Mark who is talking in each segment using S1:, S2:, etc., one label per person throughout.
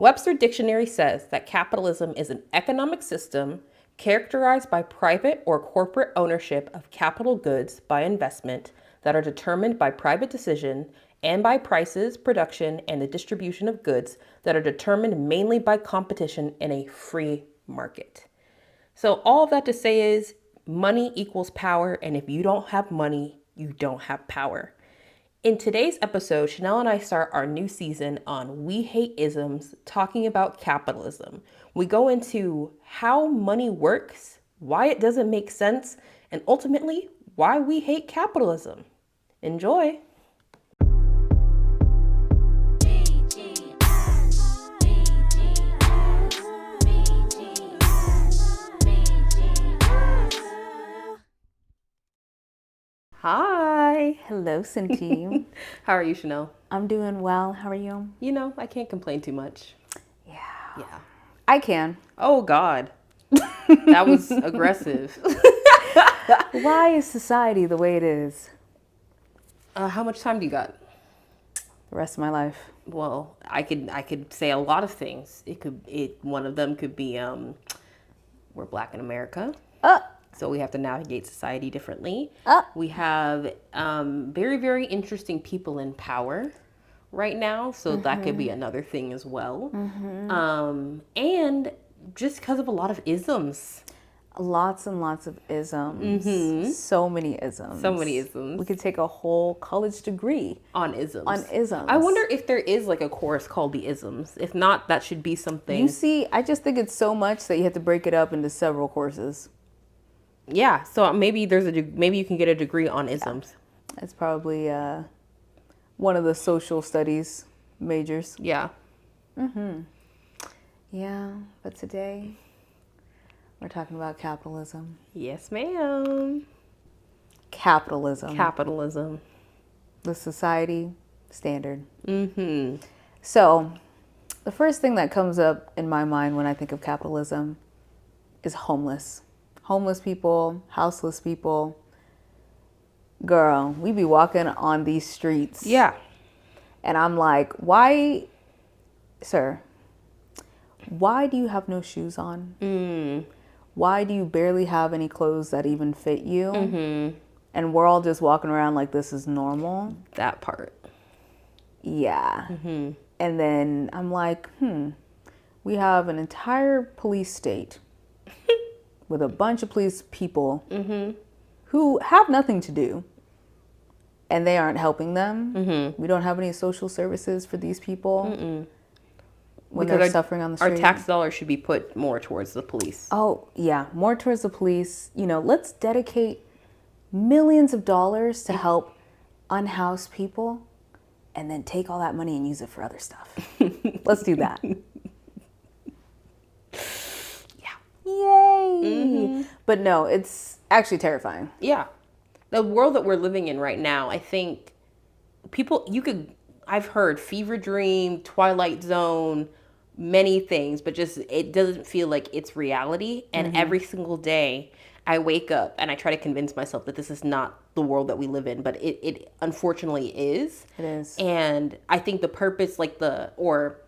S1: Webster Dictionary says that capitalism is an economic system characterized by private or corporate ownership of capital goods by investment that are determined by private decision and by prices, production, and the distribution of goods that are determined mainly by competition in a free market. So all of that to say is money equals power, and if you don't have money, you don't have power. In today's episode, Chanel and I start our new season on We Hate Isms, talking about capitalism. We go into how money works, why it doesn't make sense, and ultimately, why we hate capitalism. Enjoy! Hi!
S2: Hello, Cinti.
S1: How are you, Chanel?
S2: I'm doing well. How are you?
S1: You know, I can't complain too much.
S2: Yeah.
S1: Yeah.
S2: I can.
S1: Oh, God. That was aggressive.
S2: Why is society the way it is?
S1: How much time do you got?
S2: The rest of my life.
S1: Well, I could say a lot of things. One of them could be we're Black in America. So we have to navigate society differently. We have very, very interesting people in power right now. So that could be another thing as well. And just because of a lot of isms.
S2: Lots and lots of isms. So many isms.
S1: So many isms.
S2: We could take a whole college degree
S1: On isms.
S2: on isms.
S1: I wonder if there is like a course called the isms. If not, that should be something.
S2: You see, I just think it's so much that you have to break it up into several courses.
S1: Yeah, so maybe maybe you can get a degree on isms.
S2: It's probably one of the social studies majors.
S1: Yeah.
S2: Yeah, but today we're talking about capitalism.
S1: Yes, ma'am.
S2: Capitalism.
S1: Capitalism.
S2: The society standard. So, the first thing that comes up in my mind when I think of capitalism is homeless. Homeless people, houseless people. Girl, we be walking on these streets.
S1: Yeah.
S2: And I'm like, why, sir, why do you have no shoes on? Why do you barely have any clothes that even fit you? And we're all just walking around like this is normal.
S1: That part.
S2: Yeah. And then I'm like, we have an entire police state with a bunch of police people who have nothing to do, and they aren't helping them. We don't have any social services for these people when they're suffering on the street.
S1: Our tax dollars should be put more towards the police.
S2: Oh, yeah, more towards the police. You know, let's dedicate millions of dollars to help unhoused people and then take all that money and use it for other stuff. Let's do that. Yay! But no, it's actually terrifying.
S1: Yeah. The world that we're living in right now, I think I've heard fever dream, Twilight Zone, many things, but just it doesn't feel like it's reality. And every single day I wake up and I try to convince myself that this is not the world that we live in, but it unfortunately is.
S2: It is.
S1: And I think the purpose, or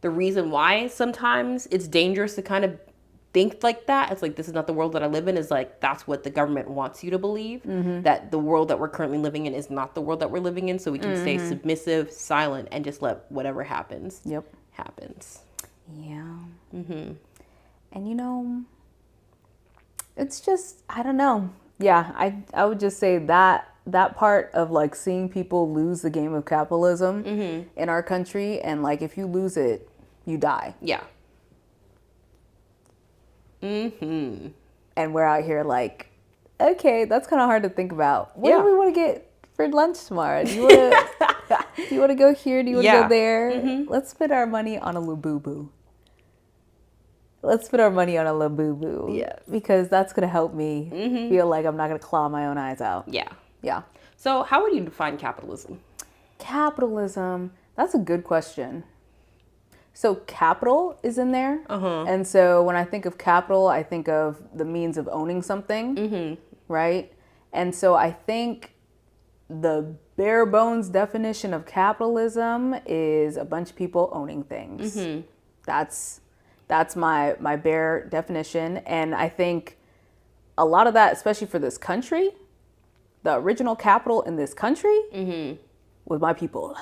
S1: the reason why sometimes it's dangerous to kind of think like that, it's like this is not the world that I live in, is like that's what the government wants you to believe, that the world that we're currently living in is not the world that we're living in, so we can stay submissive, silent, and just let whatever happens happens.
S2: Yeah. And you know, it's just, I don't know. Yeah, I would just say that part of like seeing people lose the game of capitalism in our country, and like if you lose it, you die.
S1: Yeah.
S2: And we're out here like, okay, that's kind of hard to think about. What do we want to get for lunch tomorrow? Do you want to go here? Do you want to go there? Let's spend our money on a Labubu. Let's spend our money on a Labubu.
S1: Yeah.
S2: Because that's going to help me feel like I'm not going to claw my own eyes out.
S1: Yeah.
S2: Yeah.
S1: So how would you define capitalism?
S2: Capitalism, that's a good question. So capital is in there. And so when I think of capital, I think of the means of owning something, right? And so I think the bare bones definition of capitalism is a bunch of people owning things. That's my bare definition. And I think a lot of that, especially for this country, the original capital in this country was my people.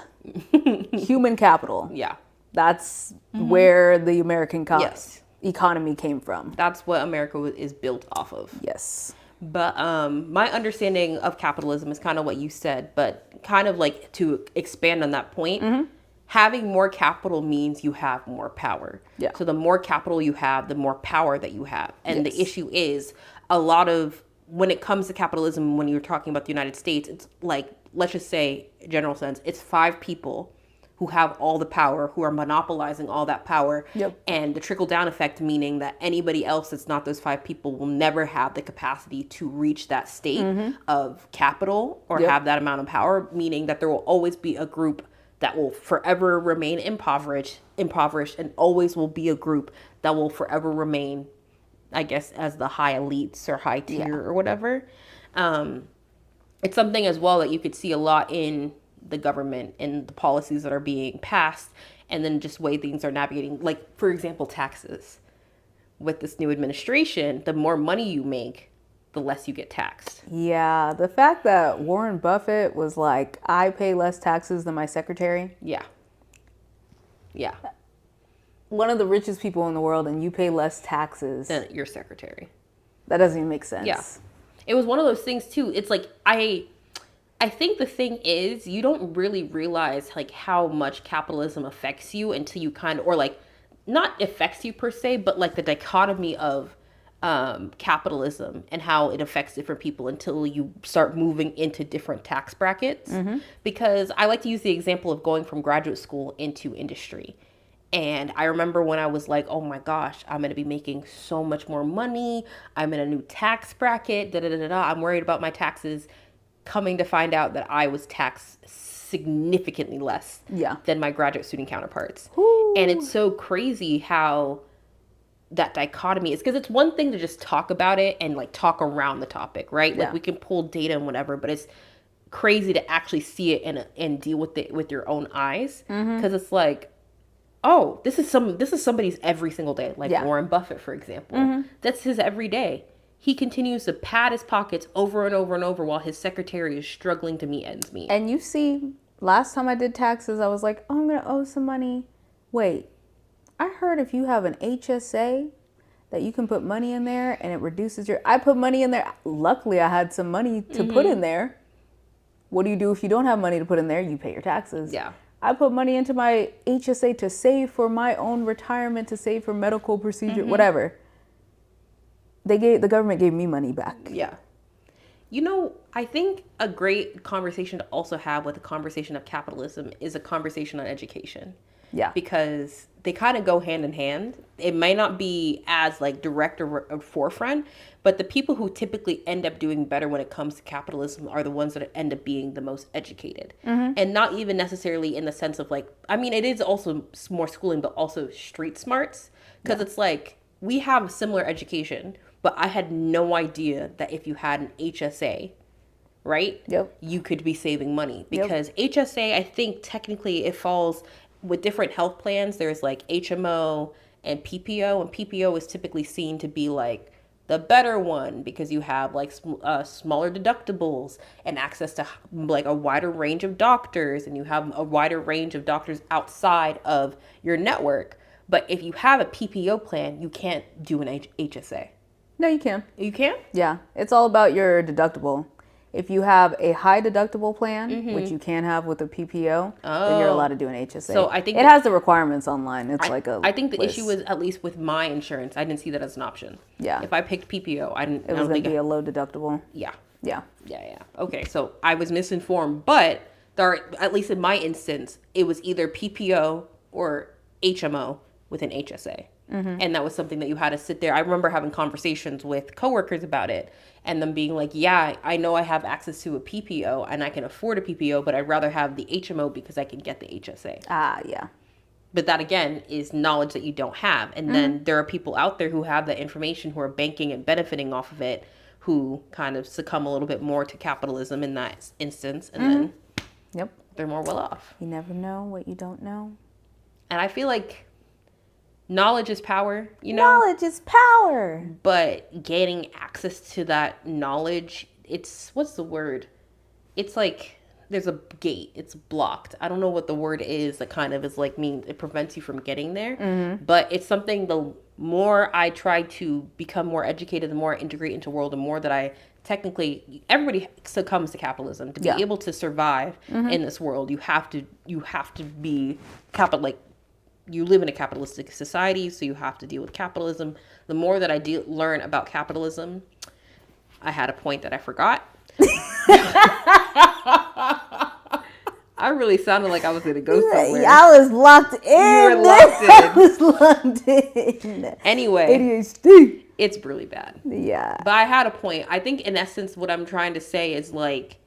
S2: Human capital.
S1: Yeah.
S2: That's where the American
S1: Yes.
S2: economy came from.
S1: That's what America is built off of.
S2: Yes.
S1: But my understanding of capitalism is kind of what you said, but kind of like to expand on that point, having more capital means you have more power.
S2: Yeah.
S1: So the more capital you have, the more power that you have. And
S2: Yes.
S1: the issue is a lot of, when it comes to capitalism, when you're talking about the United States, it's like, let's just say, in general sense, it's 5 people who have all the power, who are monopolizing all that power.
S2: Yep.
S1: And the trickle down effect, meaning that anybody else that's not those 5 people will never have the capacity to reach that state of capital or
S2: Yep.
S1: have that amount of power, meaning that there will always be a group that will forever remain impoverished, and always will be a group that will forever remain, I guess, as the high elites or high tier or whatever. It's something as well that you could see a lot in the government and the policies that are being passed, and then just way things are navigating. Like, for example, taxes. With this new administration, the more money you make, the less you get taxed.
S2: Yeah, the fact that Warren Buffett was like, I pay less taxes than my secretary.
S1: Yeah. Yeah.
S2: One of the richest people in the world, and you pay less taxes.
S1: Then your secretary.
S2: That doesn't even make sense.
S1: Yeah. It was one of those things too. It's like, I think the thing is, you don't really realize like how much capitalism affects you until you kind of, or like not affects you per se, but like the dichotomy of capitalism and how it affects different people until you start moving into different tax brackets. Because I like to use the example of going from graduate school into industry. And I remember when I was like, oh my gosh, I'm going to be making so much more money. I'm in a new tax bracket. I'm worried about my taxes. Coming to find out that I was taxed significantly less than my graduate student counterparts.
S2: Ooh.
S1: And it's so crazy how that dichotomy is, because it's one thing to just talk about it and like talk around the topic, right?
S2: Yeah.
S1: Like we can pull data and whatever, but it's crazy to actually see it and deal with it with your own eyes, because it's like, oh, this is somebody's every single day. Like Warren Buffett, for example, that's his every day. He continues to pad his pockets over and over and over while his secretary is struggling to meet ends meet.
S2: And you see, last time I did taxes, I was like, oh, I'm going to owe some money. Wait, I heard if you have an HSA that you can put money in there and it reduces I put money in there. Luckily, I had some money to put in there. What do you do if you don't have money to put in there? You pay your taxes.
S1: Yeah.
S2: I put money into my HSA to save for my own retirement, to save for medical procedure, whatever. The government gave me money back.
S1: Yeah. You know, I think a great conversation to also have with the conversation of capitalism is a conversation on education.
S2: Yeah.
S1: Because they kind of go hand in hand. It might not be as like direct or forefront, but the people who typically end up doing better when it comes to capitalism are the ones that end up being the most educated. And not even necessarily in the sense of like, I mean, it is also more schooling, but also street smarts. Because it's like, we have similar education, but I had no idea that if you had an HSA, right?
S2: Yep.
S1: You could be saving money, because HSA, I think technically it falls with different health plans. There's like HMO and PPO, and PPO is typically seen to be like the better one because you have like smaller deductibles and access to like a wider range of doctors, and you have a wider range of doctors outside of your network. But if you have a PPO plan, you can't do an HSA.
S2: No, you can.
S1: You can't?
S2: Yeah. It's all about your deductible. If you have a high deductible plan, which you can have with a PPO, then you're allowed to do an HSA.
S1: So I think
S2: it has the requirements online. It's
S1: I think the
S2: list.
S1: issue is, at least with my insurance, I didn't see that as an option.
S2: Yeah.
S1: If I picked PPO,
S2: It was going to be a low deductible.
S1: Yeah.
S2: Yeah.
S1: Yeah. Okay, so I was misinformed, but at least in my instance, it was either PPO or HMO with an HSA. And that was something that you had to sit there. I remember having conversations with coworkers about it and them being like, yeah, I know I have access to a PPO and I can afford a PPO, but I'd rather have the HMO because I can get the HSA.
S2: Ah, yeah.
S1: But that, again, is knowledge that you don't have. And then there are people out there who have that information, who are banking and benefiting off of it, who kind of succumb a little bit more to capitalism in that instance. And then they're more well off.
S2: You never know what you don't know.
S1: And I feel like knowledge is power, you know?
S2: Knowledge is power.
S1: But gaining access to that knowledge, it's, what's the word? It's like there's a gate. It's blocked. I don't know what the word is that kind of is like mean it prevents you from getting there. But it's something the more I try to become more educated, the more I integrate into the world, the more that I technically everybody succumbs to capitalism. To be able to survive in this world, you have to be capital like you live in a capitalistic society, so you have to deal with capitalism. The more that I learn about capitalism, I had a point that I forgot. I really sounded like I was going to go somewhere.
S2: I was locked in.
S1: You were locked in.
S2: I was locked in.
S1: Anyway,
S2: ADHD.
S1: it's really bad.
S2: Yeah.
S1: But I had a point. I think in essence what I'm trying to say is like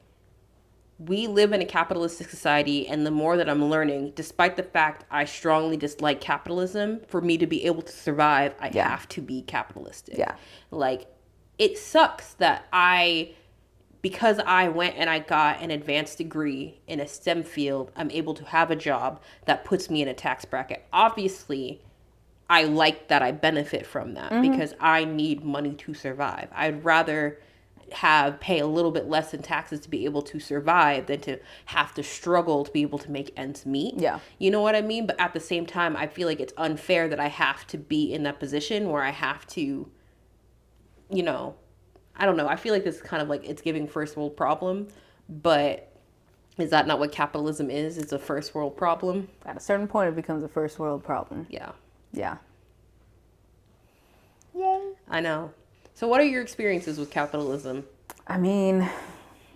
S1: we live in a capitalistic society, and the more that I'm learning, despite the fact I strongly dislike capitalism, for me to be able to survive, I have to be capitalistic.
S2: Yeah.
S1: Like, it sucks that because I went and I got an advanced degree in a STEM field, I'm able to have a job that puts me in a tax bracket. Obviously, I like that I benefit from that because I need money to survive. I'd rather pay a little bit less in taxes to be able to survive than to have to struggle to be able to make ends meet.
S2: Yeah.
S1: You know what I mean? But at the same time, I feel like it's unfair that I have to be in that position where I have to, you know, I don't know. I feel like this is kind of like it's giving first world problem, but is that not what capitalism is? It's a first world problem.
S2: At a certain point, it becomes a first world problem.
S1: Yeah.
S2: Yeah. Yay.
S1: I know. So what are your experiences with capitalism?
S2: I mean,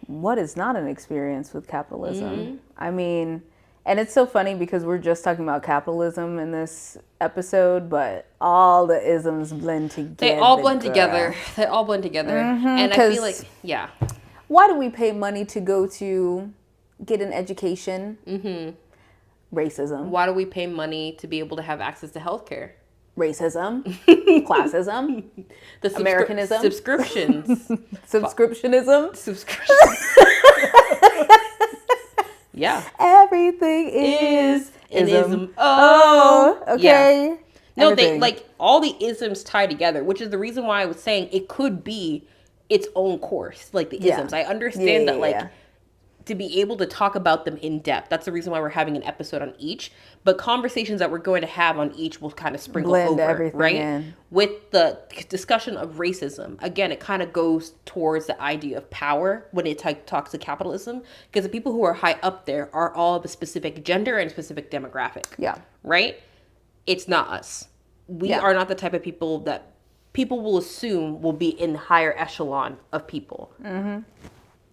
S2: what is not an experience with capitalism? I mean, and it's so funny because we're just talking about capitalism in this episode, but all the isms blend together.
S1: They all blend together. They all blend together. And I feel like, yeah.
S2: Why do we pay money to go to get an education? Racism.
S1: Why do we pay money to be able to have access to healthcare?
S2: Racism. Classism.
S1: The
S2: Americanism.
S1: Subscriptions.
S2: Subscriptionism.
S1: Subscription. Yeah.
S2: Everything is
S1: an ism.
S2: Oh, okay.
S1: Yeah. No,
S2: Everything.
S1: they like all the isms tie together, which is the reason why I was saying it could be its own course, like the isms. I understand that, like, to be able to talk about them in depth. That's the reason why we're having an episode on each. But conversations that we're going to have on each will kind of sprinkle
S2: blend
S1: over,
S2: everything
S1: right?
S2: in.
S1: With the discussion of racism, again, it kind of goes towards the idea of power when it talks to capitalism, because the people who are high up there are all of a specific gender and specific demographic.
S2: Yeah.
S1: Right? It's not us. We are not the type of people that people will assume will be in the higher echelon of people.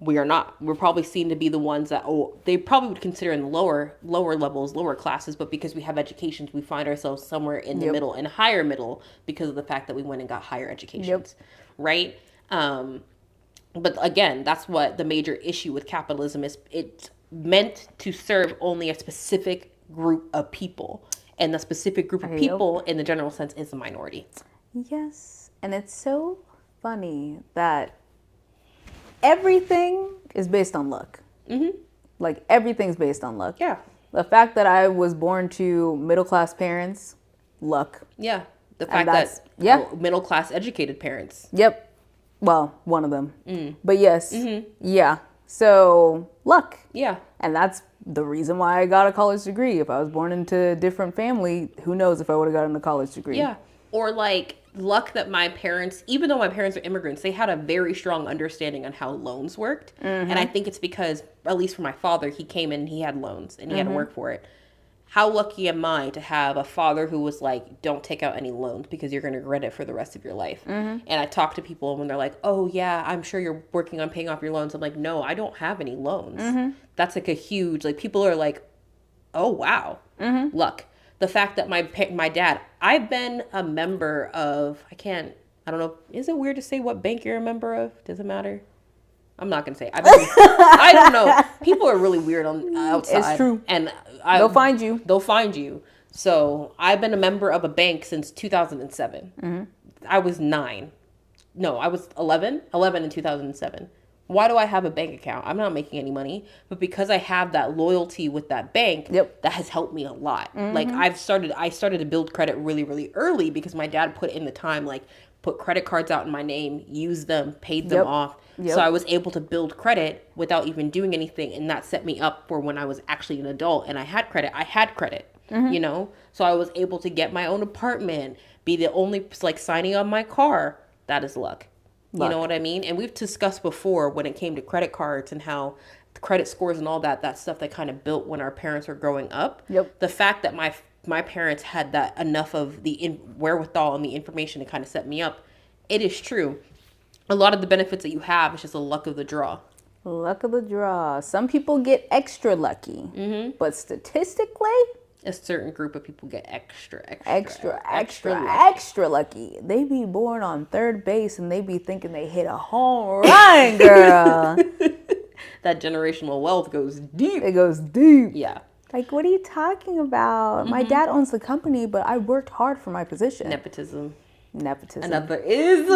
S1: We are not. We're probably seen to be the ones that, they probably would consider in the lower levels, lower classes, but because we have educations, we find ourselves somewhere in the middle and higher middle because of the fact that we went and got higher educations, right? But again, that's what the major issue with capitalism is. It's meant to serve only a specific group of people, and the specific group of people in the general sense is the minority.
S2: Yes, and it's so funny that everything is based on luck. Like, everything's based on luck.
S1: Yeah.
S2: The fact that I was born to middle-class parents, luck.
S1: Yeah. The fact that middle-class educated parents.
S2: Yep. Well, one of them. But yes. Yeah. So, luck.
S1: Yeah.
S2: And that's the reason why I got a college degree. If I was born into a different family, who knows if I would have gotten a college degree.
S1: Yeah. Or like luck that my parents, even though my parents are immigrants, they had a very strong understanding on how loans worked. And I think it's because, at least for my father, he came in and he had loans and he had to work for it. How lucky am I to have a father who was like, don't take out any loans because you're going to regret it for the rest of your life. And I talk to people when they're like, oh yeah, I'm sure you're working on paying off your loans. I'm like, no, I don't have any loans. That's like a huge, like, people are like, oh wow, luck. The fact that my dad, I've been a member of, I don't know, is it weird to say what bank you're a member of? Does it matter? I'm not going to say. I don't know. People are really weird on outside.
S2: It's true.
S1: And
S2: they'll find you.
S1: They'll find you. So I've been a member of a bank since 2007. I was 9. No, I was 11. 11 in 2007. Why do I have a bank account? I'm not making any money, but because I have that loyalty with that bank,
S2: Yep.
S1: that has helped me a lot. Like I started to build credit really, really early because my dad put in the time, like put credit cards out in my name, used them, paid them
S2: Yep.
S1: off.
S2: Yep.
S1: So I was able to build credit without even doing anything. And that set me up for when I was actually an adult and I had credit, you know? So I was able to get my own apartment, be the only, like, signing on my car. That is luck. You know
S2: Luck.
S1: what I mean? And we've discussed before when it came to credit cards and how the credit scores and all that stuff that kind of built when our parents were growing up.
S2: Yep.
S1: The fact that my parents had that enough of the wherewithal and the information to kind of set me up, it is true. A lot of the benefits that you have is just a luck of the draw.
S2: Luck of the draw. Some people get extra lucky, but statistically,
S1: A certain group of people get extra
S2: lucky. They be born on third base and they be thinking they hit a home run, girl.
S1: That generational wealth goes deep.
S2: It goes deep.
S1: Yeah.
S2: Like, what are you talking about? My dad owns the company, but I worked hard for my position.
S1: Nepotism.
S2: Nepotism.
S1: Ism.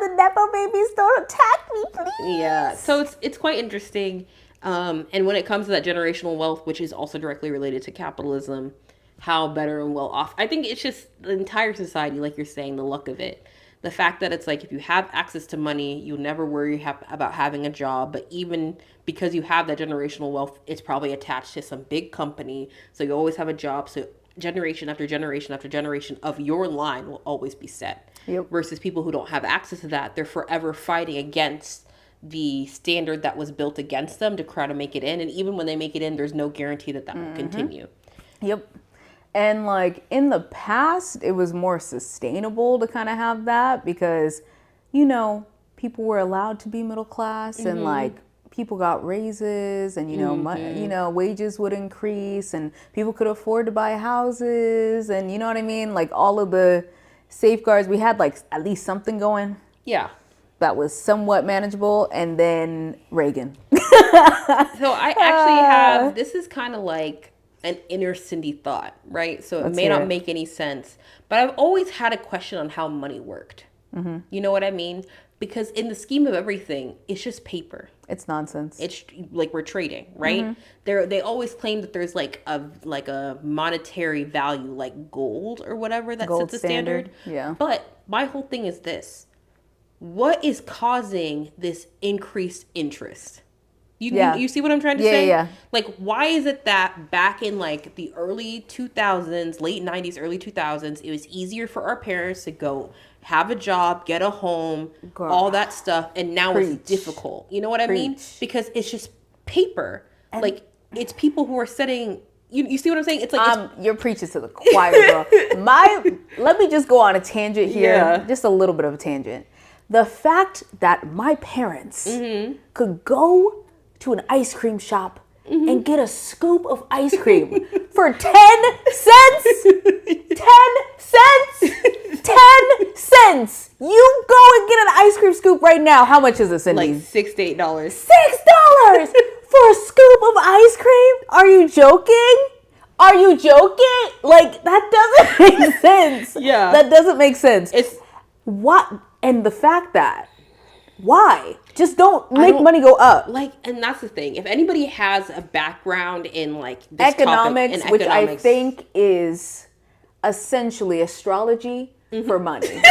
S2: The Nepo babies, don't attack me, please.
S1: Yeah. So it's quite interesting. And when it comes to that generational wealth, which is also directly related to capitalism, how better and well off. I think it's just the entire society, like you're saying, the luck of it. The fact that it's like if you have access to money, you'll never worry about having a job. But even because you have that generational wealth, it's probably attached to some big company. So you always have a job. So generation after generation after generation of your line will always be set.
S2: Yep.
S1: Versus people who don't have access to that, they're forever fighting against the standard that was built against them to try to make it in. And even when they make it in, there's no guarantee that will continue.
S2: Yep. And like in the past, it was more sustainable to kind of have that because, you know, people were allowed to be middle class and like people got raises and, you know, wages would increase and people could afford to buy houses and, you know what I mean? Like all of the safeguards, we had like at least something going.
S1: Yeah.
S2: That was somewhat manageable, and then Reagan.
S1: So I actually have, this is kind of like an inner Cindy thought, right? So it may not make any sense, but I've always had a question on how money worked. You know what I mean? Because in the scheme of everything, it's just paper.
S2: It's nonsense.
S1: It's like we're trading, right? They always claim that there's like a monetary value, like gold or whatever that
S2: Gold
S1: sets a standard.
S2: Yeah.
S1: But my whole thing is this. What is causing this increased interest? You see what I'm trying to say?
S2: Yeah.
S1: Like, why is it that back in like the early 2000s, late 90s, early 2000s, it was easier for our parents to go have a job, get a home,
S2: Girl.
S1: all that stuff, and now it's difficult. You know what I mean? Because it's just paper. And like, it's people who are setting. You see what I'm saying? It's like
S2: you're preaching to the choir, girl. Let me just go on a tangent here, just a little bit of a tangent. The fact that my parents could go to an ice cream shop and get a scoop of ice cream for 10 cents. 10 cents. 10 cents. You go and get an ice cream scoop right now. How much is it, Cindy?
S1: like $6 to $8.
S2: $6 for a scoop of ice cream? Are you joking? Are you joking? Like, that doesn't make sense.
S1: Yeah.
S2: That doesn't make sense.
S1: It's
S2: what? And the fact that, why? Just don't make money go up.
S1: Like, and that's the thing. If anybody has a background in like this
S2: Economics,
S1: topic,
S2: which I think is essentially astrology for money.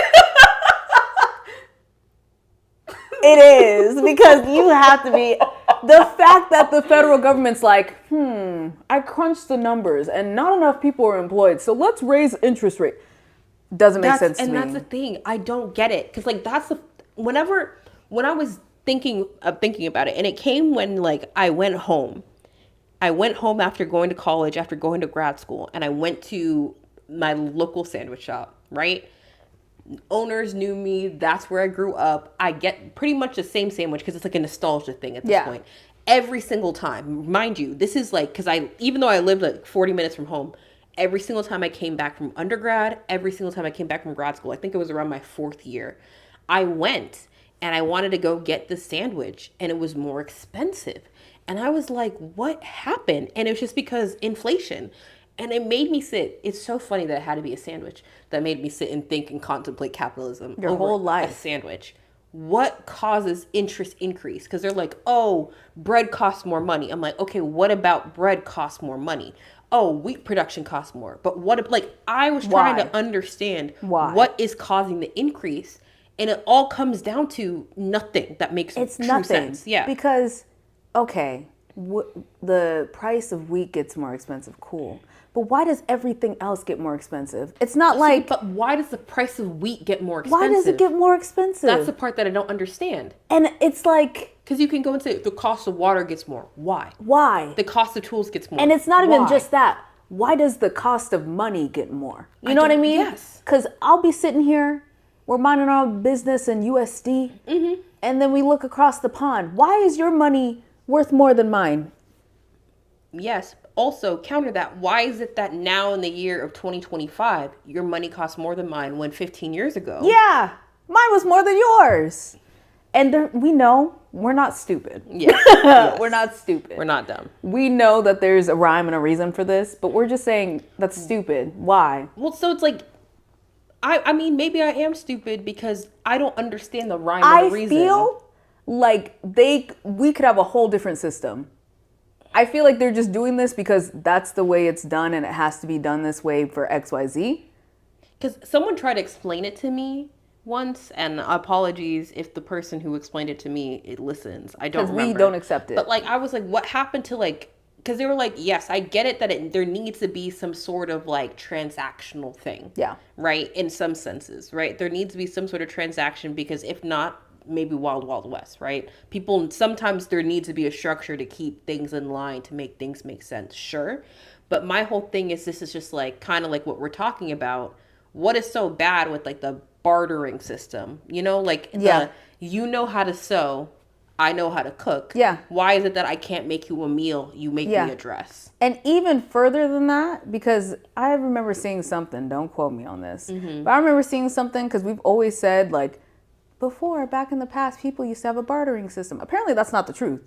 S2: It is, because you have to be, the fact that the federal government's like, I crunched the numbers and not enough people are employed, so let's raise interest rate. Doesn't make sense to me.
S1: And that's the thing. I don't get it. Because like when I was thinking about it, and it came when like I went home. I went home after going to college, after going to grad school, and I went to my local sandwich shop, right? Owners knew me. That's where I grew up. I get pretty much the same sandwich because it's like a nostalgia thing at this point. Every single time. Mind you, this is like, because even though I lived like 40 minutes from home, every single time I came back from undergrad, every single time I came back from grad school, I think it was around my 4th year, I went and I wanted to go get the sandwich and it was more expensive. And I was like, what happened? And it was just because inflation. And it made me sit. It's so funny that it had to be a sandwich that made me sit and think and contemplate capitalism.
S2: Your whole life.
S1: A sandwich. what causes interest increase? Because they're like, oh, bread costs more money. I'm like, okay, what about bread costs more money? Oh, wheat production costs more. But what if, like, I was trying
S2: Why?
S1: to understand
S2: Why?
S1: what is causing the increase, and it all comes down to nothing that makes
S2: It's
S1: true
S2: nothing.
S1: sense. Yeah.
S2: Because, okay, the price of wheat gets more expensive, cool. But why does everything else get more expensive? It's not like...
S1: But why does the price of wheat get more expensive?
S2: Why does it get more expensive?
S1: That's the part that I don't understand.
S2: And it's like...
S1: Because you can go and say, the cost of water gets more. Why?
S2: Why?
S1: The cost of tools gets more.
S2: And it's not even
S1: Why?
S2: just that. Why does the cost of money get more? You know what I mean?
S1: Yes.
S2: Because I'll be sitting here, we're minding our business in USD, and then we look across the pond. Why is your money worth more than mine?
S1: Yes. Also, counter that. Why is it that now in the year of 2025, your money costs more than mine when 15 years ago?
S2: Yeah, mine was more than yours. And we know we're not stupid.
S1: Yeah. Yes.
S2: We're not stupid.
S1: We're not dumb.
S2: We know that there's a rhyme and a reason for this, but we're just saying that's stupid. Why?
S1: Well, so it's like, I mean, maybe I am stupid because I don't understand the rhyme and the reason.
S2: I feel like we could have a whole different system. I feel like they're just doing this because that's the way it's done and it has to be done this way for XYZ.
S1: Because someone tried to explain it to me once, and apologies if the person who explained it to me, it listens. I don't remember.
S2: Because we don't accept it.
S1: But like, I was like, what happened to like, because they were like, yes, I get it that there needs to be some sort of like transactional thing.
S2: Yeah.
S1: Right? In some senses, right? There needs to be some sort of transaction because if not, maybe wild west, right? People, sometimes there needs to be a structure to keep things in line, to make things make sense, sure. But my whole thing is, this is just like kind of like what we're talking about. What is so bad with like the bartering system? You know, like you know how to sew, I know how to cook.
S2: Yeah.
S1: Why is it that I can't make you a meal, you make me a dress?
S2: And even further than that, because I remember seeing something, don't quote me on this, but I remember seeing something because we've always said like, before, back in the past, people used to have a bartering system. Apparently, that's not the truth.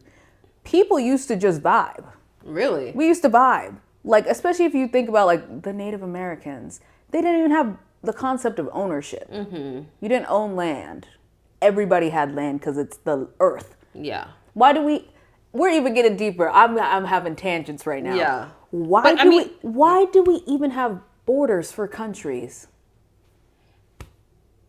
S2: People used to just vibe.
S1: Really?
S2: We used to vibe. Like, especially if you think about, like, the Native Americans. They didn't even have the concept of ownership. You didn't own land. Everybody had land because it's the earth.
S1: Yeah.
S2: Why do we're even getting deeper. I'm having tangents right now.
S1: Yeah.
S2: Why do we even have borders for countries?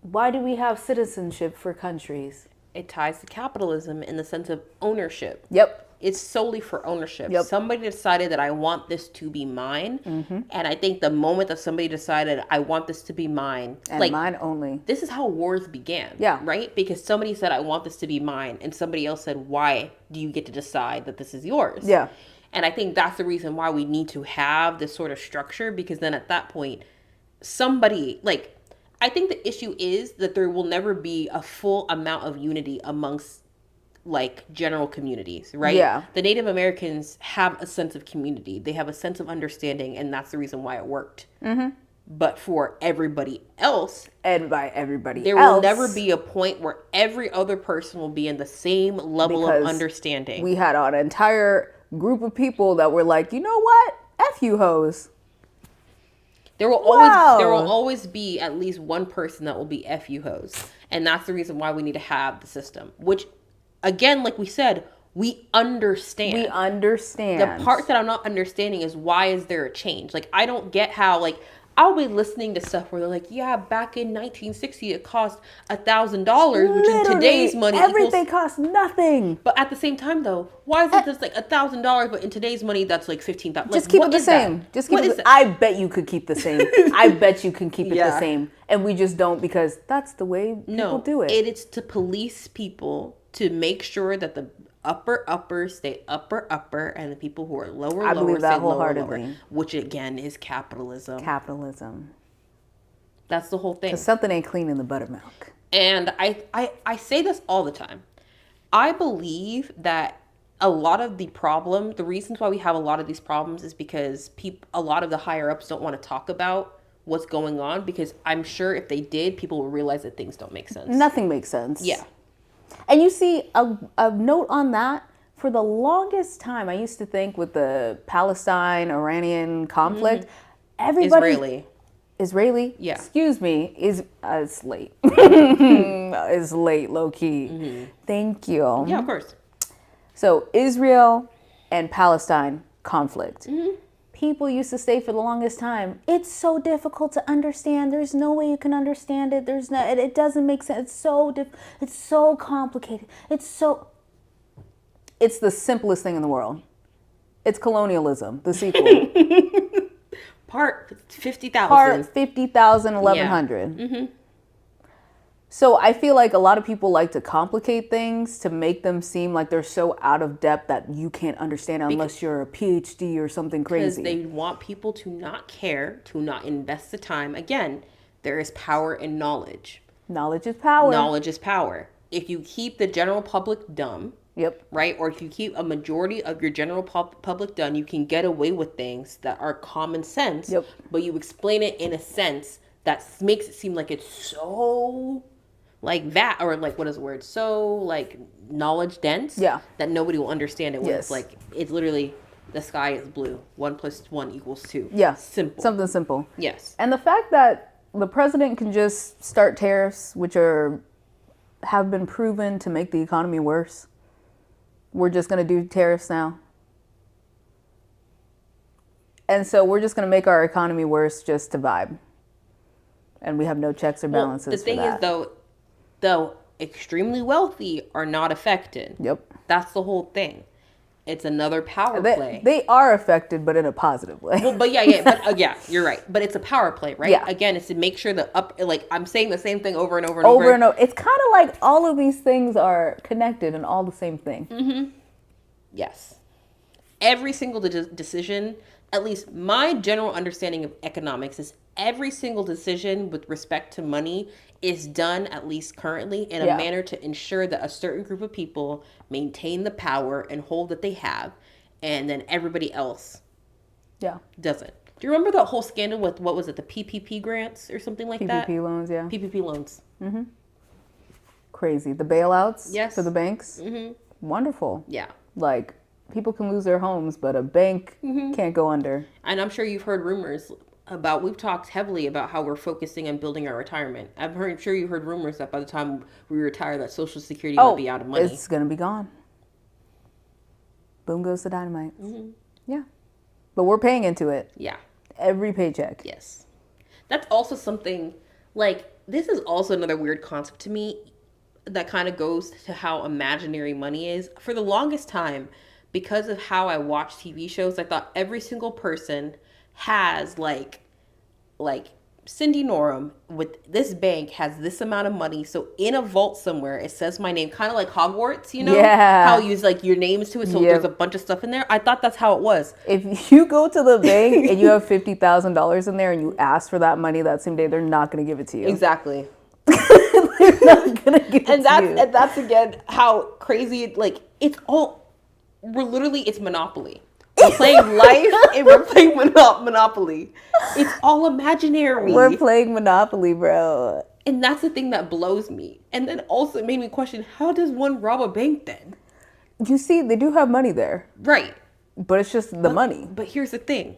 S2: Why do we have citizenship for countries?
S1: It ties to capitalism in the sense of ownership.
S2: Yep.
S1: It's solely for ownership.
S2: Yep.
S1: Somebody decided that I want this to be mine. And I think the moment that somebody decided I want this to be mine.
S2: And
S1: like,
S2: mine only.
S1: This is how wars began.
S2: Yeah.
S1: Right? Because somebody said, I want this to be mine. And somebody else said, why do you get to decide that this is yours?
S2: Yeah.
S1: And I think that's the reason why we need to have this sort of structure. Because then at that point, somebody, like, I think the issue is that there will never be a full amount of unity amongst like general communities, right?
S2: Yeah.
S1: The Native Americans have a sense of community. They have a sense of understanding, and that's the reason why it worked. But for everybody else,
S2: And by everybody
S1: there
S2: else,
S1: will never be a point where every other person will be in the same level of understanding.
S2: We had an entire group of people that were like, you know what? F you hoes.
S1: There will always be at least one person that will be F you hoes. And that's the reason why we need to have the system. Which, again, like we said, we understand.
S2: We understand.
S1: The part that I'm not understanding is why is there a change? Like, I don't get how, like, I'll be listening to stuff where they're like, yeah, back in 1960 it cost $1,000, which in today's money
S2: everything costs nothing.
S1: But at the same time, though, why is it just like $1,000, but in today's money that's like $15,000?
S2: Just keep it the same. Just keep it. I bet you could keep the same. I bet you can keep it the same, and we just don't because that's the way people do it.
S1: It's to police people to make sure that the upper stay upper, and the people who are lower stay lower, which again is capitalism. That's the whole thing.
S2: Because something ain't clean in the buttermilk.
S1: And I say this all the time. I believe that a lot of the reasons why we have a lot of these problems is because a lot of the higher ups don't want to talk about what's going on, because I'm sure if they did, people will realize that things don't make sense.
S2: Nothing makes sense.
S1: Yeah.
S2: And you see, a note on that, for the longest time, I used to think with the Palestine-Iranian conflict, everybody... Israeli?
S1: Yeah.
S2: Excuse me. It's late. It's late, low key. Thank you.
S1: Yeah, of course.
S2: So Israel and Palestine conflict. People used to say for the longest time, it's so difficult to understand. There's no way you can understand it. It doesn't make sense. It's so complicated. It's the simplest thing in the world. It's colonialism, the sequel.
S1: Part 50,000.
S2: Part 50,000, 1100.
S1: Yeah.
S2: So I feel like a lot of people like to complicate things to make them seem like they're so out of depth that you can't understand unless you're a PhD or something crazy.
S1: Because they want people to not care, to not invest the time. Again, there is power in knowledge.
S2: Knowledge is power.
S1: Knowledge is power. If you keep the general public dumb, right? Or if you keep a majority of your general public dumb, you can get away with things that are common sense, but you explain it in a sense that makes it seem like it's so like that, or like, what is the word? So like knowledge dense, that nobody will understand it when it's like, it's literally the sky is blue. 1 + 1 = 2.
S2: Yeah.
S1: Simple.
S2: Something simple.
S1: Yes.
S2: And the fact that the president can just start tariffs, which have been proven to make the economy worse. We're just going to do tariffs now. And so we're just going to make our economy worse just to vibe. And we have no checks or balances.
S1: The thing is, though, extremely wealthy are not affected. That's the whole thing. It's another power play.
S2: They are affected, but in a positive way.
S1: Well, but yeah, you're right. But it's a power play, right? Yeah. Again, it's to make sure I'm saying the same thing over and over and over.
S2: Over and over. It's kind of like all of these things are connected and all the same thing.
S1: Yes. Every single decision, at least my general understanding of economics is every single decision with respect to money is done, at least currently, in a manner to ensure that a certain group of people maintain the power and hold that they have, and then everybody else doesn't. Do you remember that whole scandal with, what was it, the PPP grants or something like that?
S2: PPP loans, yeah.
S1: PPP loans.
S2: Crazy. The bailouts for the banks. Wonderful.
S1: Yeah.
S2: Like, people can lose their homes, but a bank can't go under.
S1: And I'm sure you've heard rumors we've talked heavily about how we're focusing on building our retirement. I'm sure you heard rumors that by the time we retire, that Social Security will be out of money.
S2: It's going to be gone. Boom goes the dynamite. Yeah. But we're paying into it.
S1: Yeah.
S2: Every paycheck.
S1: Yes. That's also something, like, this is also another weird concept to me that kind of goes to how imaginary money is. For the longest time, because of how I watch TV shows, I thought every single person has like Cindy Norum with this bank has this amount of money. So in a vault somewhere, it says my name, kind of like Hogwarts, you know?
S2: Yeah.
S1: How you use like your names to it. So there's a bunch of stuff in there. I thought that's how it was.
S2: If you go to the bank and you have $50,000 in there and you ask for that money that same day, they're not going to give it to you.
S1: Exactly.
S2: They're not going to give it to you.
S1: And that's again how crazy, like, it's Monopoly. We're playing life and we're playing Monopoly. It's all imaginary.
S2: We're playing Monopoly, bro.
S1: And that's the thing that blows me. And then also it made me question, how does one rob a bank then?
S2: You see, they do have money there.
S1: Right.
S2: But it's just the money.
S1: But here's the thing.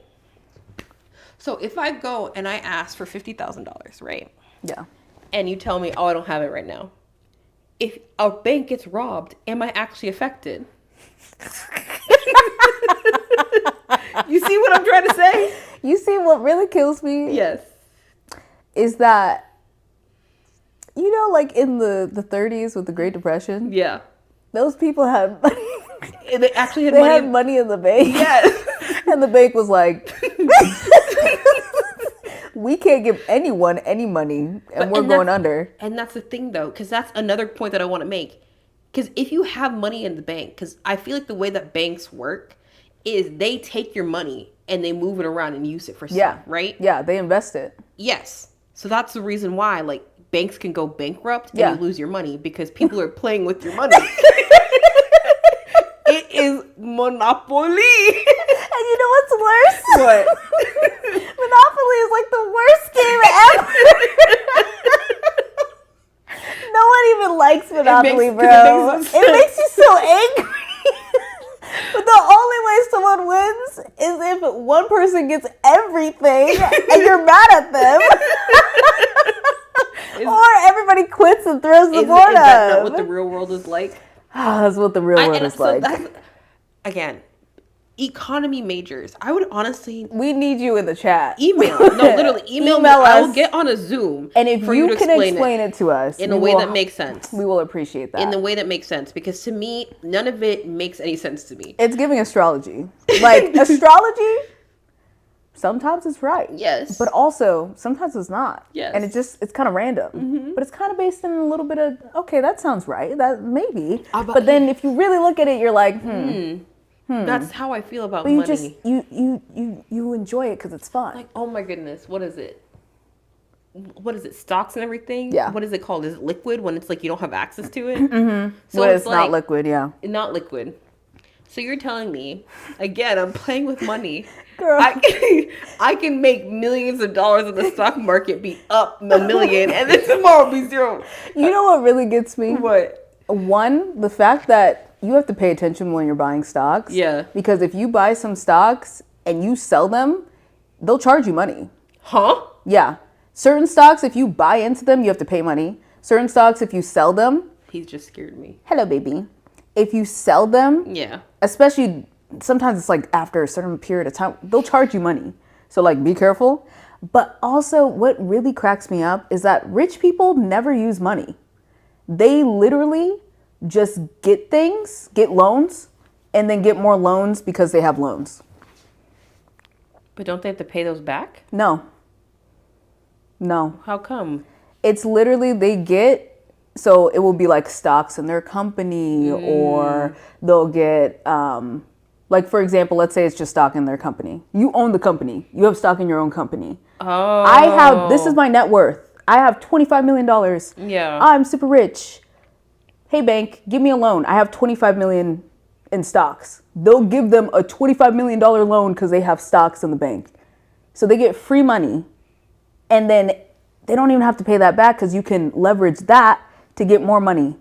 S1: So if I go and I ask for $50,000, right?
S2: Yeah. And
S1: you tell me, oh, I don't have it right now. If a bank gets robbed, am I actually affected? You see what I'm trying to say?
S2: You see what really kills me?
S1: Yes.
S2: Is that, you know, like in the 30s with the Great Depression?
S1: Yeah.
S2: Those people had money.
S1: They actually had
S2: money.
S1: They
S2: had money in the bank.
S1: Yes.
S2: And the bank was like, we can't give anyone any money and we're going under.
S1: And that's the thing, though, because that's another point that I want to make. Because if you have money in the bank, because I feel like the way that banks work is they take your money and they move it around and use it for stuff, right?
S2: Yeah, they invest it.
S1: Yes. So that's the reason why, like, banks can go bankrupt and you lose your money because people are playing with your money. It is Monopoly.
S2: And you know what's worse?
S1: What?
S2: Monopoly is like the worst game ever. No one even likes Monopoly, bro. It makes you so angry. But the only way someone wins is if one person gets everything and you're mad at them. Or everybody quits and throws the board up. Is
S1: that not what the real world is like?
S2: That's what the real world is like.
S1: Again, economy majors. I would honestly...
S2: We need you in the chat.
S1: Email. No, literally, email me. I will get on a Zoom.
S2: And if you can explain it to us
S1: in a way that makes sense,
S2: we will appreciate that.
S1: In the way that makes sense. Because to me, none of it makes any sense to me.
S2: It's giving astrology. Like, astrology... Sometimes it's right.
S1: Yes.
S2: But also, sometimes it's not.
S1: Yes.
S2: And it's kind of random. Mm-hmm. But it's kind of based in a little bit of, okay, that sounds right. That maybe. But then if you really look at it, you're like,
S1: That's how I feel about money.
S2: You enjoy it because it's fun.
S1: Like, oh my goodness, what is it? What is it? Stocks and everything?
S2: Yeah.
S1: What is it called? Is it liquid when it's like you don't have access to it? Mm-hmm.
S2: So it's like, not liquid, yeah.
S1: Not liquid. So you're telling me, again, I'm playing with money.
S2: Girl.
S1: I can make millions of dollars in the stock market, be up a million, and then tomorrow be zero.
S2: You know what really gets me?
S1: What?
S2: One, the fact that you have to pay attention when you're buying stocks.
S1: Yeah.
S2: Because if you buy some stocks and you sell them, they'll charge you money.
S1: Huh?
S2: Yeah. Certain stocks, if you buy into them, you have to pay money. Certain stocks, if you sell them.
S1: He's just scared me.
S2: Hello, baby. If you sell them.
S1: Yeah.
S2: Especially... Sometimes it's like after a certain period of time, they'll charge you money. So like, be careful. But also what really cracks me up is that rich people never use money. They literally just get things, get loans, and then get more loans because they have loans.
S1: But don't they have to pay those back?
S2: No.
S1: How come?
S2: It's literally so it will be like stocks in their company or they'll get... Like, for example, let's say it's just stock in their company. You own the company. You have stock in your own company.
S1: Oh.
S2: This is my net worth. I have $25 million.
S1: Yeah.
S2: I'm super rich. Hey, bank, give me a loan. I have $25 million in stocks. They'll give them a $25 million loan because they have stocks in the bank. So they get free money. And then they don't even have to pay that back because you can leverage that to get more money.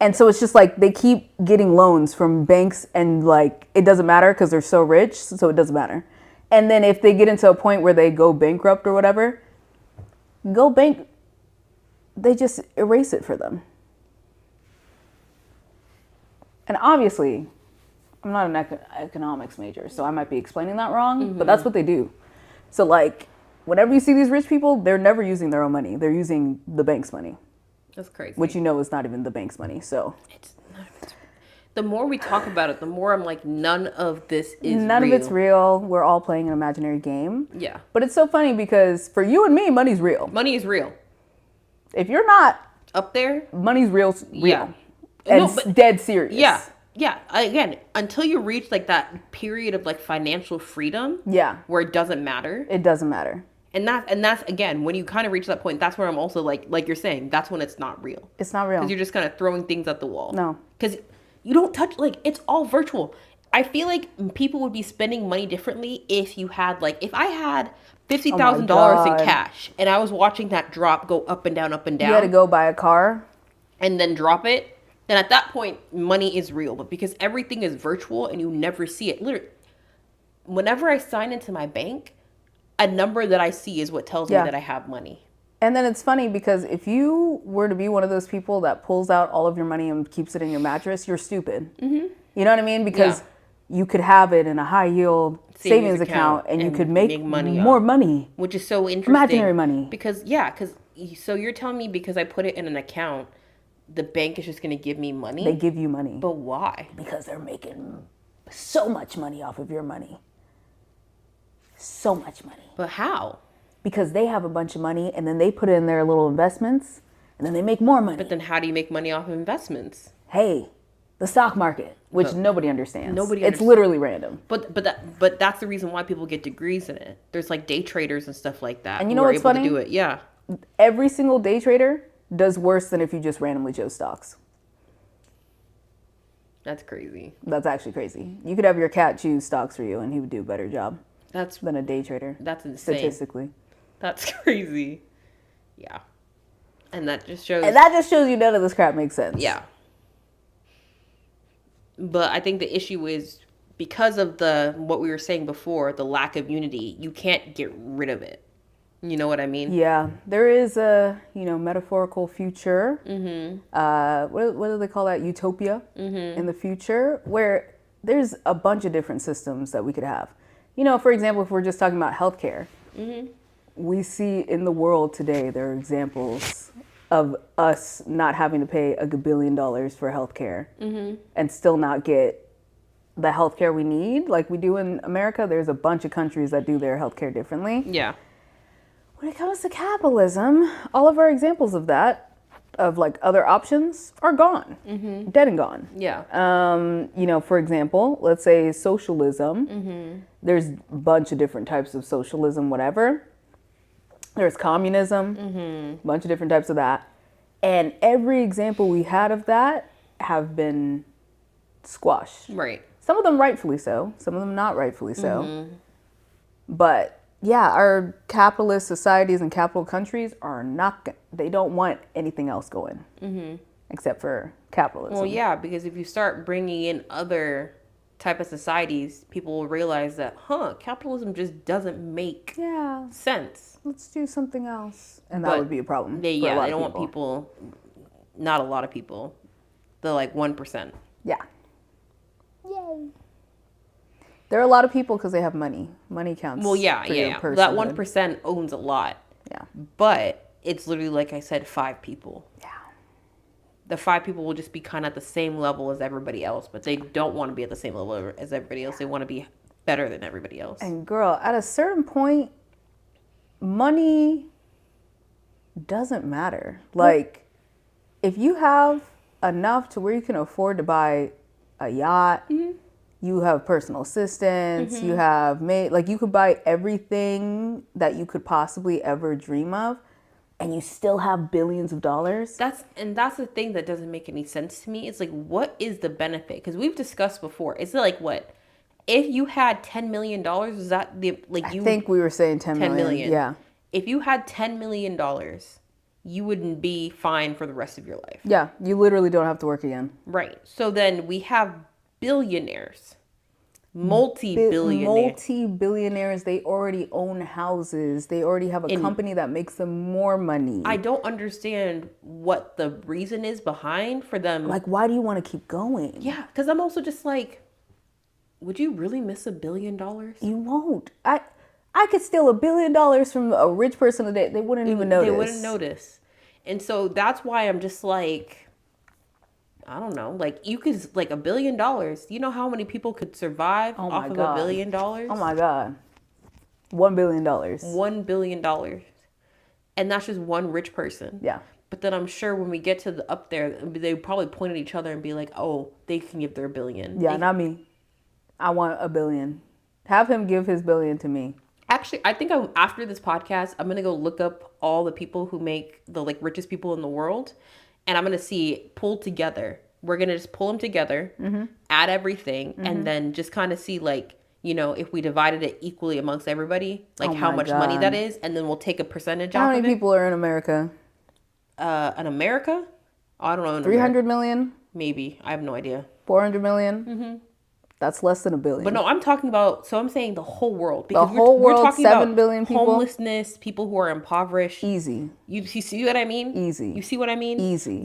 S2: And so it's just like they keep getting loans from banks and like it doesn't matter because they're so rich. So it doesn't matter. And then if they get into a point where they go bankrupt or whatever, they just erase it for them. And obviously, I'm not an economics major, so I might be explaining that wrong, but that's what they do. So like whenever you see these rich people, they're never using their own money. They're using the bank's money.
S1: That's crazy.
S2: Which is not even the bank's money, so.
S1: The more we talk about it, the more I'm like, none of this is real.
S2: None of it's real. We're all playing an imaginary game.
S1: Yeah.
S2: But it's so funny because for you and me, money's real.
S1: Money is real.
S2: If you're not
S1: up there,
S2: money's real.
S1: Yeah.
S2: And dead serious.
S1: Yeah. Yeah. Again, until you reach like that period of like financial freedom.
S2: Yeah.
S1: Where it doesn't matter.
S2: It doesn't matter.
S1: And that's again, when you kind of reach that point, that's where I'm also like you're saying, that's when it's not real.
S2: It's not real.
S1: Because you're just kind of throwing things at the wall.
S2: No.
S1: Because you don't touch, like, it's all virtual. I feel like people would be spending money differently if you had, like, if I had $50,000 in cash and I was watching that drop go up and down, up and down.
S2: You had to go buy a car.
S1: And then drop it. Then at that point, money is real. But because everything is virtual and you never see it, literally, whenever I sign into my bank, a number that I see is what tells me that I have money.
S2: And then it's funny because if you were to be one of those people that pulls out all of your money and keeps it in your mattress, you're stupid. Mm-hmm. You know what I mean? Because you could have it in a high yield savings account and you could make more money.
S1: Which is so interesting.
S2: Imaginary money.
S1: Because, so you're telling me because I put it in an account, the bank is just going to give me money?
S2: They give you money.
S1: But why?
S2: Because they're making so much money off of your money. So much money.
S1: But how?
S2: Because they have a bunch of money and then they put it in their little investments and then they make more money.
S1: But then how do you make money off of investments?
S2: Hey, the stock market, which nobody understands.
S1: It's
S2: literally random.
S1: But that's the reason why people get degrees in it. There's like day traders and stuff like that.
S2: And you know what's funny?
S1: To do it. Yeah.
S2: Every single day trader does worse than if you just randomly chose stocks.
S1: That's crazy.
S2: That's actually crazy. You could have your cat choose stocks for you and he would do a better job. Than a day trader.
S1: That's insane.
S2: Statistically.
S1: That's crazy. Yeah. And that just shows
S2: you none of this crap makes sense.
S1: Yeah. But I think the issue is because of what we were saying before, the lack of unity, you can't get rid of it. You know what I mean?
S2: Yeah, there is a metaphorical future. What do they call that? Utopia in the future, where there's a bunch of different systems that we could have. For example, if we're just talking about healthcare, we see in the world today there are examples of us not having to pay $1 billion for healthcare and still not get the healthcare we need like we do in America. There's a bunch of countries that do their healthcare differently.
S1: Yeah.
S2: When it comes to capitalism, all of our examples of that, of like other options, are gone, dead and gone.
S1: Yeah.
S2: For example, let's say socialism. There's a bunch of different types of socialism, whatever. There's communism, a bunch of different types of that. And every example we had of that have been squashed.
S1: Right.
S2: Some of them rightfully so, some of them not rightfully so. But yeah, our capitalist societies and capital countries they don't want anything else going except for capitalism.
S1: Well, yeah, because if you start bringing in other type of societies, people will realize that, capitalism just doesn't make sense.
S2: Let's do something else. And that would be a problem.
S1: They don't want people, not a lot of people, the like 1%.
S2: Yeah. Yay. There are a lot of people because they have money. Money counts.
S1: Well, yeah. That 1% owns a lot. Yeah. But it's literally, like I said, 5 people. Yeah. The 5 people will just be kind of at the same level as everybody else, but they don't want to be at the same level as everybody else. They want to be better than everybody else.
S2: And girl, at a certain point, money doesn't matter. Like, if you have enough to where you can afford to buy a yacht, you have personal assistants, you have you could buy everything that you could possibly ever dream of, and you still have billions of dollars.
S1: That's the thing that doesn't make any sense to me. It's like, what is the benefit? Because we've discussed before. It's like, what? If you had $10 million, is that I
S2: think we were saying 10 million. Yeah.
S1: If you had $10 million, you wouldn't be fine for the rest of your life.
S2: Yeah, you literally don't have to work again.
S1: Right. So then we have billionaires, multi-billionaires.
S2: They already own houses. They already have a company that makes them more money.
S1: I don't understand what the reason is behind for them.
S2: Like, why do you want to keep going?
S1: Yeah, because I'm also just like, would you really miss $1 billion?
S2: You won't. I could steal $1 billion from a rich person today. They wouldn't even notice.
S1: They wouldn't notice. And so that's why I'm just like, I don't know. Like, you could, like, $1 billion. You know how many people could survive off of $1 billion?
S2: Oh my God. $1 billion.
S1: $1 billion. And that's just one rich person.
S2: Yeah.
S1: But then I'm sure when we get to up there, they probably point at each other and be like, oh, they can give their $1 billion.
S2: Yeah, not me. I want $1 billion. Have him give his $1 billion to me.
S1: Actually, I think after this podcast, I'm going to go look up all the people who make the like richest people in the world. And I'm going to see pulled together. We're going to just pull them together, add everything, and then just kind of see like, if we divided it equally amongst everybody, like how much money that is. And then we'll take a percentage off of it.
S2: How many people are in America?
S1: In America? Oh, I don't know.
S2: 300 million?
S1: Maybe. I have no idea.
S2: 400 million? That's less than $1 billion.
S1: But no, I'm talking about, so I'm saying the whole world. Because
S2: the whole world,
S1: we're talking
S2: 7
S1: about
S2: billion people?
S1: Homelessness, people who are impoverished.
S2: Easy.
S1: You see what I mean?
S2: Easy.
S1: You see what I mean?
S2: Easy.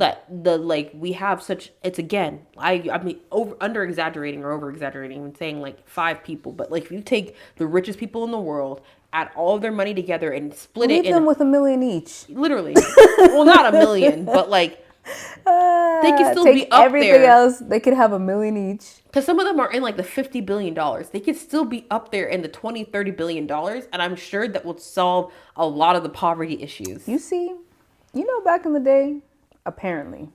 S1: We have such, it's again, I mean, under exaggerating or over exaggerating and saying like 5 people. But like if you take the richest people in the world, add all of their money together and split
S2: Leave them with $1 million each.
S1: Literally. Well, not $1 million, but like, they could still be up
S2: everything
S1: there.
S2: Else, they could have $1 million each.
S1: Because some of them are in like the $50 billion. They could still be up there in the $20-30 billion. And I'm sure that would solve a lot of the poverty issues.
S2: You see, back in the day, apparently,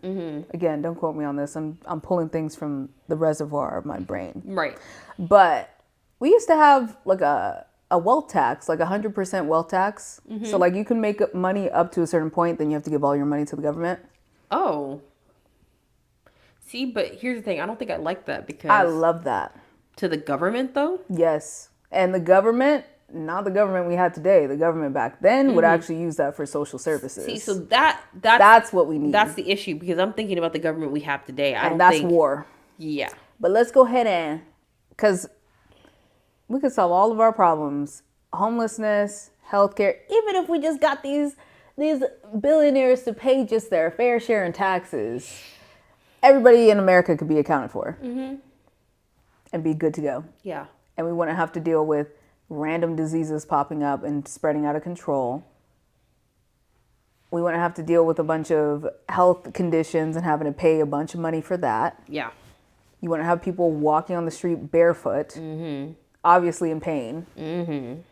S2: again, don't quote me on this. I'm pulling things from the reservoir of my brain.
S1: Right.
S2: But we used to have like a wealth tax, like 100% wealth tax. So like you can make money up to a certain point, then you have to give all your money to the government.
S1: Oh. See, but here's the thing. I don't think I like that because...
S2: I love that.
S1: To the government, though?
S2: Yes. And the government, not the government we had today, the government back then would actually use that for social services.
S1: See, so that's
S2: what we need.
S1: That's the issue because I'm thinking about the government we have today.
S2: That's war.
S1: Yeah.
S2: But let's go ahead and because we could solve all of our problems, homelessness, healthcare, even if we just got these billionaires to pay just their fair share in taxes. Everybody in America could be accounted for and be good to go.
S1: Yeah.
S2: And we wouldn't have to deal with random diseases popping up and spreading out of control. We wouldn't have to deal with a bunch of health conditions and having to pay a bunch of money for that.
S1: Yeah.
S2: You wouldn't have people walking on the street barefoot, obviously in pain.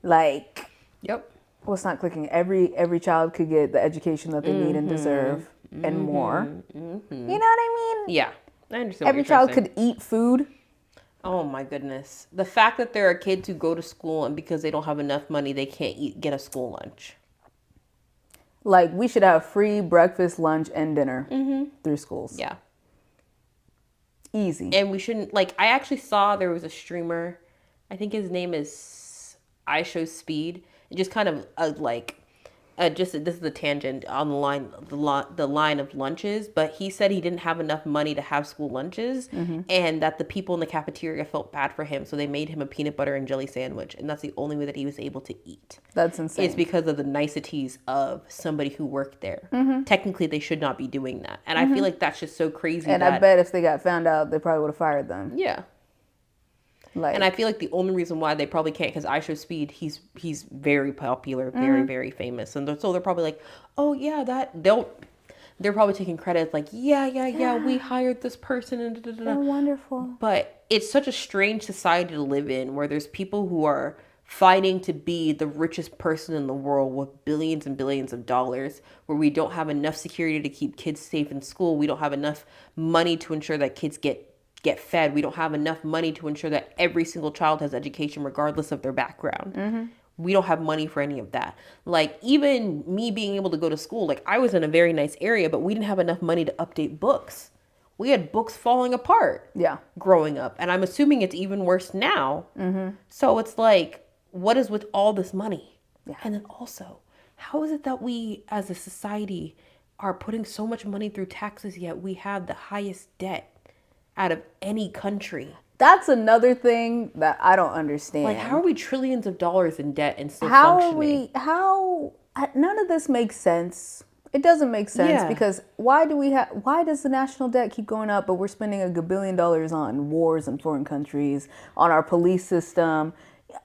S2: Like,
S1: Yep.
S2: what's not clicking? Every child could get the education that they need and deserve and more. You know what I mean?
S1: Yeah. I understand.
S2: Every child could eat food.
S1: Oh my goodness. The fact that there are kids who go to school and because they don't have enough money, they can't get a school lunch.
S2: Like, we should have free breakfast, lunch, and dinner through schools.
S1: Yeah.
S2: Easy.
S1: And we shouldn't, like, I actually saw there was a streamer, I think his name is I Show Speed. It just kind of this is a tangent on the line of lunches, but he said he didn't have enough money to have school lunches and that the people in the cafeteria felt bad for him, so they made him a peanut butter and jelly sandwich, and that's the only way that he was able to eat.
S2: That's insane.
S1: It's because of the niceties of somebody who worked there. Technically, they should not be doing that, and I feel like that's just so crazy.
S2: And I bet if they got found out, they probably would have fired them.
S1: Yeah.
S2: Like,
S1: And I feel like the only reason why they probably can't, because I Show Speed, he's very popular, very, very famous. And so they're probably like, oh, yeah, they're probably taking credit like, yeah, we hired this person. And
S2: they're wonderful.
S1: But it's such a strange society to live in where there's people who are fighting to be the richest person in the world with billions and billions of dollars, where we don't have enough security to keep kids safe in school. We don't have enough money to ensure that kids get fed. We don't have enough money to ensure that every single child has education regardless of their background. We don't have money for any of that. Like, even me being able to go to school, like, I was in a very nice area, but we didn't have enough money to update books. We had books falling apart growing up, and I'm assuming it's even worse now. So it's like, what is with all this money? And then also, how is it that we as a society are putting so much money through taxes, yet we have the highest debt out of any country?
S2: That's another thing that I don't understand.
S1: Like, how are we trillions of dollars in debt and still functioning?
S2: None of this makes sense. It doesn't make sense because why does the national debt keep going up, but we're spending $1 billion on wars in foreign countries, on our police system?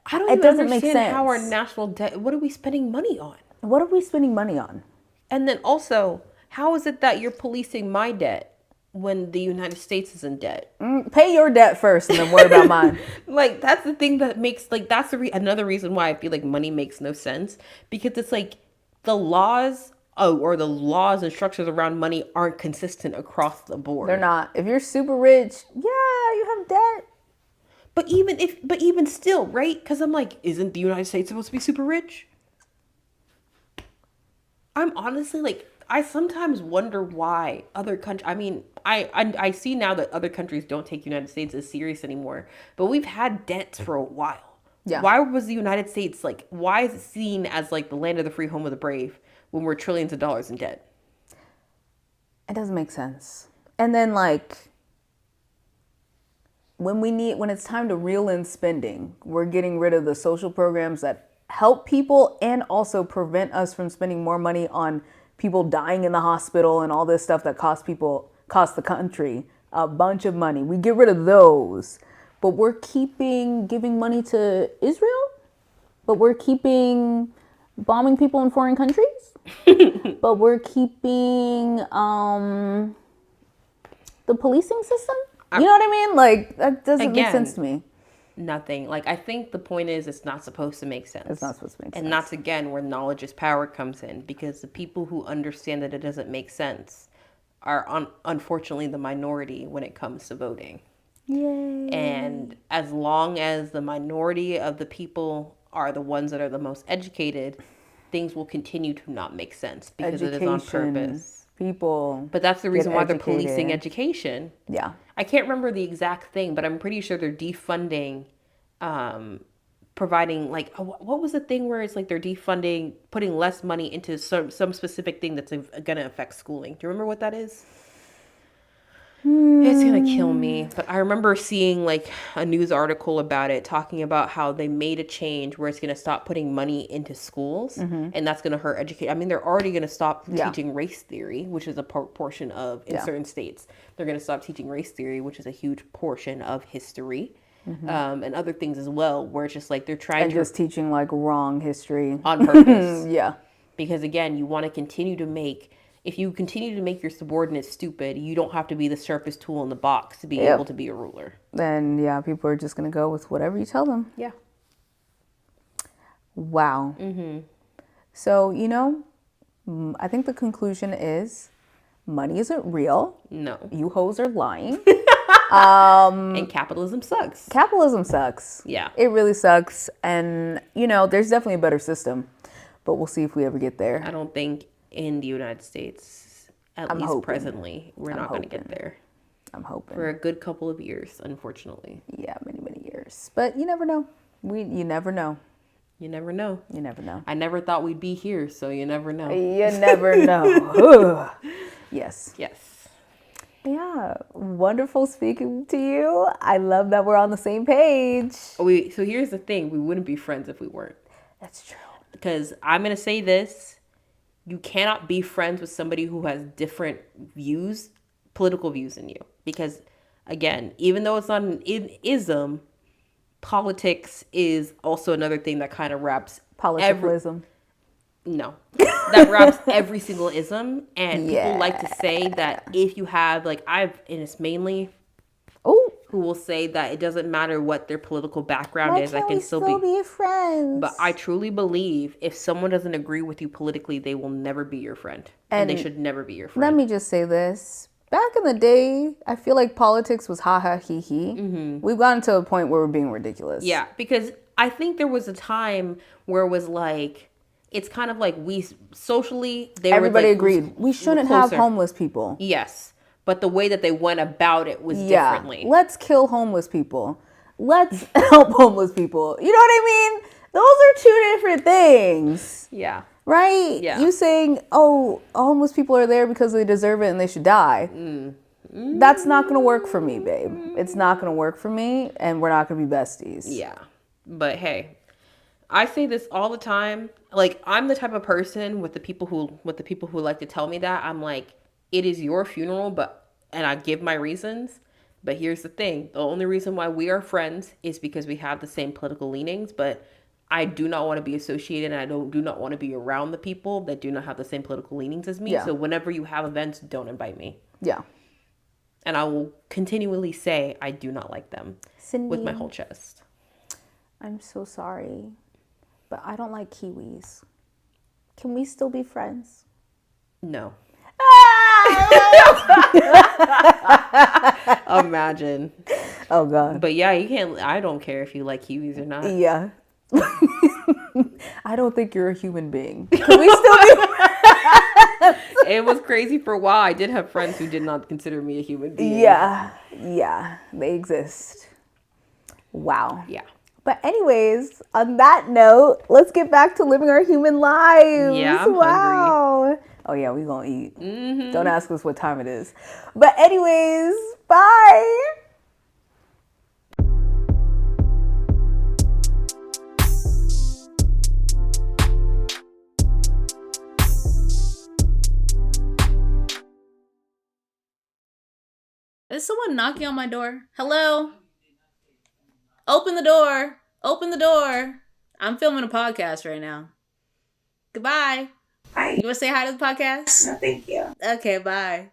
S1: I don't even understand how our national debt, what are we spending money on?
S2: What are we spending money on?
S1: And then also, how is it that you're policing my debt when the United States is in debt?
S2: Pay your debt first and then worry about mine.
S1: Like, that's the thing that makes, like, that's another reason why I feel like money makes no sense, because it's like the laws and structures around money aren't consistent across the board.
S2: They're not. If you're super rich, you have debt.
S1: But even still, right? Because I'm like, isn't the United States supposed to be super rich? I'm honestly like, I sometimes wonder why other countries, I mean, I see now that other countries don't take the United States as serious anymore, but we've had debts for a while.
S2: Yeah.
S1: Why was the United States, like, why is it seen as like the land of the free, home of the brave when we're trillions of dollars in debt?
S2: It doesn't make sense. And then, like, when it's time to reel in spending, we're getting rid of the social programs that help people and also prevent us from spending more money on people dying in the hospital and all this stuff that cost the country a bunch of money. We get rid of those, but we're giving money to Israel, but we're keeping bombing people in foreign countries, but we're keeping the policing system. You know what I mean? Like, that doesn't make sense to me.
S1: Nothing. Like, I think the point is it's not supposed to make sense.
S2: It's not supposed to make sense.
S1: And that's, again, where knowledge is power comes in, because the people who understand that it doesn't make sense are unfortunately the minority when it comes to voting.
S2: Yay.
S1: And as long as the minority of the people are the ones that are the most educated, things will continue to not make sense because it is on purpose.
S2: People.
S1: But that's the reason why they're policing education.
S2: Yeah.
S1: I can't remember the exact thing, but I'm pretty sure they're defunding, providing, like, what was the thing where it's like they're defunding, putting less money into some specific thing that's going to affect schooling. Do you remember what that is? It's gonna kill me. But I remember seeing like a news article about it talking about how they made a change where it's gonna stop putting money into schools, and that's gonna hurt education. I mean, they're already gonna stop teaching race theory, which is a portion of in certain states. They're gonna stop teaching race theory, which is a huge portion of history, and other things as well. Where it's just like they're trying to
S2: just teaching like wrong history
S1: on purpose.
S2: Yeah.
S1: Because again, you want to continue to make. If you continue to make your subordinates stupid, you don't have to be the sharpest tool in the box to be able to be a ruler.
S2: Then, yeah, people are just going to go with whatever you tell them.
S1: Yeah.
S2: Wow. So, you know, I think the conclusion is money isn't real.
S1: No.
S2: You hoes are lying.
S1: And capitalism sucks.
S2: Capitalism sucks.
S1: Yeah.
S2: It really sucks. And, you know, there's definitely a better system. But we'll see if we ever get there.
S1: I don't think in the United States, at least presently, we're not going to get there.
S2: I'm hoping.
S1: For a good couple of years, unfortunately.
S2: Yeah, many, many years. But you never know. You never know.
S1: You never know.
S2: You never know.
S1: I never thought we'd be here, so you never know.
S2: You never know. Yes.
S1: Yes.
S2: Yeah. Wonderful speaking to you. I love that we're on the same page.
S1: So here's the thing. We wouldn't be friends if we weren't.
S2: That's true.
S1: Because I'm going to say this. You cannot be friends with somebody who has different views, political views than you. Because, again, even though it's not an ism, politics is also another thing that kind of wraps...
S2: Politicalism.
S1: No. That wraps every single ism. And people like to say that if you have, like, and it's mainly... who will say that it doesn't matter what their political background is. I can still be
S2: friends.
S1: But I truly believe if someone doesn't agree with you politically, they will never be your friend. And they should never be your friend.
S2: Let me just say this. Back in the day, I feel like politics was ha ha he he. We've gotten to a point where we're being ridiculous.
S1: Yeah, because I think there was a time where it was like, it's kind of like everybody
S2: agreed. We shouldn't have homeless people.
S1: Yes. But the way that they went about it was differently.
S2: Let's kill homeless people. Let's help homeless people. You know what I mean? Those are two different things.
S1: Yeah.
S2: Right?
S1: Yeah.
S2: You saying, homeless people are there because they deserve it and they should die. That's not going to work for me, babe. It's not going to work for me, and we're not going to be besties.
S1: Yeah. But hey, I say this all the time. Like, I'm the type of person with the people who like to tell me that. I'm like, it is your funeral, and I give my reasons. But here's the thing. The only reason why we are friends is because we have the same political leanings. But I do not want to be associated, and I do not want to be around the people that do not have the same political leanings as me. Yeah. So whenever you have events, don't invite me.
S2: Yeah.
S1: And I will continually say I do not like them. Cindy, with my whole chest.
S2: I'm so sorry, but I don't like Kiwis. Can we still be friends?
S1: No. Imagine.
S2: Oh God.
S1: But yeah, you can't. I don't care if you like kiwis or not.
S2: Yeah. I don't think you're a human being. Can we still be?
S1: It was crazy for a while. I did have friends who did not consider me a human being.
S2: Yeah, they exist. Wow.
S1: Yeah.
S2: But anyways, on that note, let's get back to living our human lives.
S1: Yeah, I'm hungry.
S2: Oh yeah, we gonna eat. Mm-hmm. Don't ask us what time it is. But anyways, bye.
S3: Is someone knocking on my door? Hello? Open the door. Open the door. I'm filming a podcast right now. Goodbye.
S4: Bye.
S3: You want to say hi to the podcast?
S4: No, thank you.
S3: Okay, bye.